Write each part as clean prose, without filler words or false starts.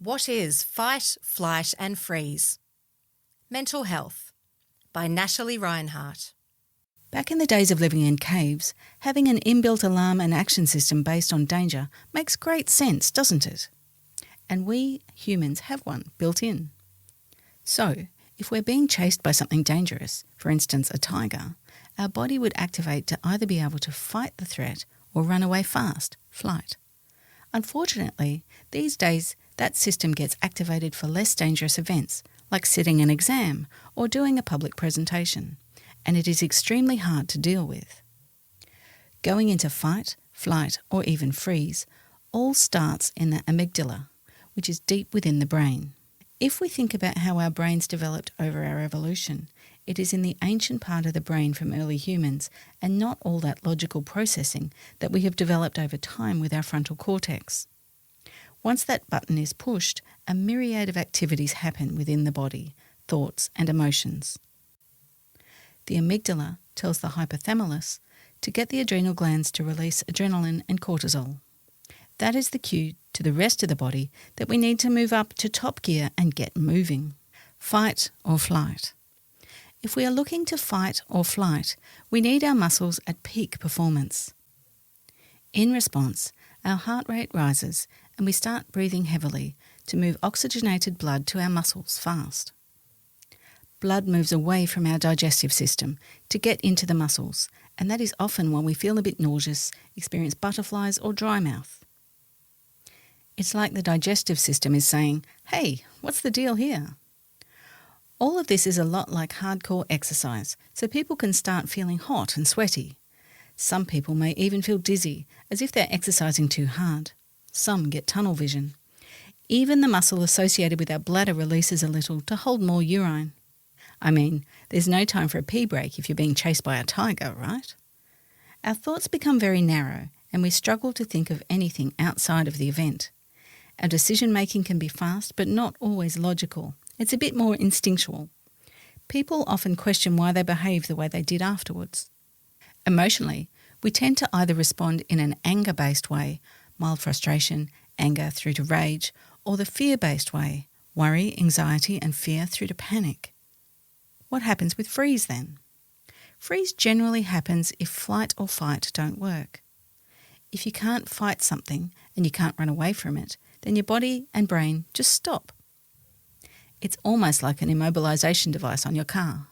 What is fight, flight and freeze? Mental Health by NATALIE RINEHART. Back in the days of living in caves, having an inbuilt alarm and action system based on danger makes great sense, doesn't it? And we humans have one built in. So, if we're being chased by something dangerous, for instance a tiger, our body would activate to either be able to fight the threat or run away fast, flight. Unfortunately, these days that system gets activated for less dangerous events, like sitting an exam or doing a public presentation, and it is extremely hard to deal with. Going into fight, flight or even freeze all starts in the amygdala, which is deep within the brain. If we think about how our brains developed over our evolution, it is in the ancient part of the brain from early humans and not all that logical processing that we have developed over time with our frontal cortex. Once that button is pushed, a myriad of activities happen within the body, thoughts and emotions. The amygdala tells the hypothalamus to get the adrenal glands to release adrenaline and cortisol. That is the cue to the rest of the body that we need to move up to top gear and get moving. Fight or flight. If we are looking to fight or flight, we need our muscles at peak performance. In response, our heart rate rises and we start breathing heavily to move oxygenated blood to our muscles fast. Blood moves away from our digestive system to get into the muscles, and that is often when we feel a bit nauseous, experience butterflies or dry mouth. It's like the digestive system is saying, "Hey, what's the deal here?" All of this is a lot like hardcore exercise, so people can start feeling hot and sweaty. Some people may even feel dizzy, as if they're exercising too hard. Some get tunnel vision. Even the muscle associated with our bladder releases a little to hold more urine. I mean, there's no time for a pee break if you're being chased by a tiger, right? Our thoughts become very narrow and we struggle to think of anything outside of the event. Our decision-making can be fast but not always logical. It's a bit more instinctual. People often question why they behave the way they did afterwards. Emotionally, we tend to either respond in an anger-based way, mild frustration, anger through to rage, or the fear-based way, worry, anxiety and fear through to panic. What happens with freeze then? Freeze generally happens if flight or fight don't work. If you can't fight something and you can't run away from it, then your body and brain just stop. It's almost like an immobilization device on your car.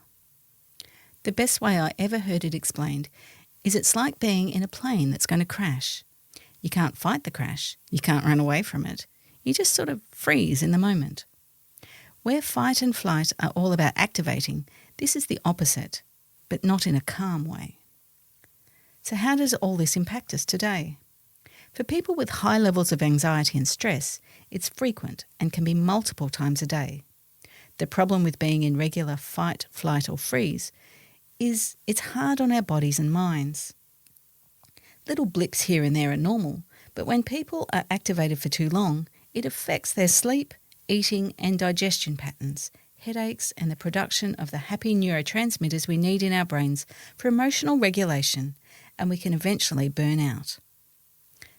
The best way I ever heard it explained is it's like being in a plane that's going to crash. You can't fight the crash, you can't run away from it, you just sort of freeze in the moment. Where fight and flight are all about activating, this is the opposite, but not in a calm way. So how does all this impact us today? For people with high levels of anxiety and stress, it's frequent and can be multiple times a day. The problem with being in regular fight, flight or freeze is it's hard on our bodies and minds. Little blips here and there are normal, but when people are activated for too long, it affects their sleep, eating and digestion patterns, headaches and the production of the happy neurotransmitters we need in our brains for emotional regulation, and we can eventually burn out.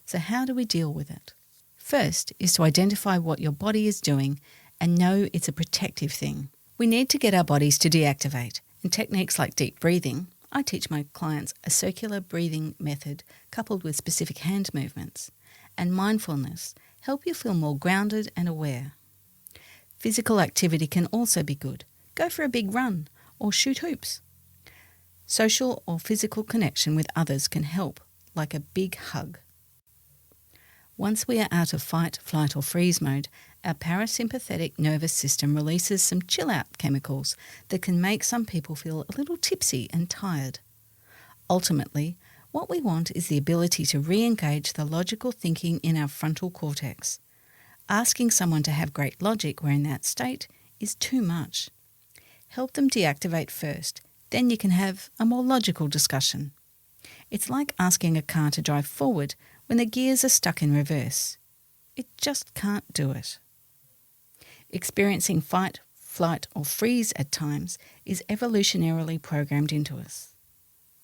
So how do we deal with it? First is to identify what your body is doing and know it's a protective thing. We need to get our bodies to deactivate, and techniques like deep breathing. I teach my clients a circular breathing method coupled with specific hand movements, and mindfulness help you feel more grounded and aware. Physical activity can also be good. Go for a big run or shoot hoops. Social or physical connection with others can help, like a big hug. Once we are out of fight, flight or freeze mode, our parasympathetic nervous system releases some chill-out chemicals that can make some people feel a little tipsy and tired. Ultimately, what we want is the ability to re-engage the logical thinking in our frontal cortex. Asking someone to have great logic when in that state is too much. Help them deactivate first, then you can have a more logical discussion. It's like asking a car to drive forward when the gears are stuck in reverse. It just can't do it. Experiencing fight, flight or freeze at times is evolutionarily programmed into us.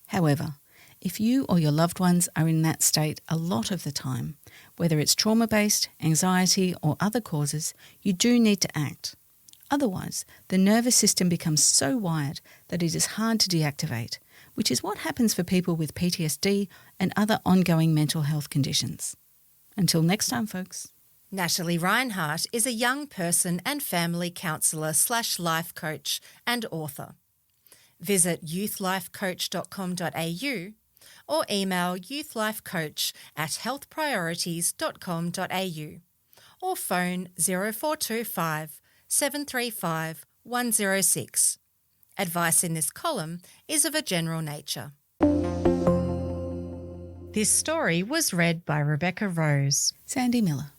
However, If you or your loved ones are in that state a lot of the time, whether it's trauma-based, anxiety or other causes, you do need to act. Otherwise, the nervous system becomes so wired that it is hard to deactivate, which is what happens for people with PTSD and other ongoing mental health conditions. Until next time, folks. Natalie Reinehart is a young person and family counsellor/life coach and author. Visit youthlifecoach.com.au or email youthlifecoach@healthpriorities.com.au or phone 0425 735 106. Advice in this column is of a general nature. This story was read by Rebecca Rose. Sandy Miller.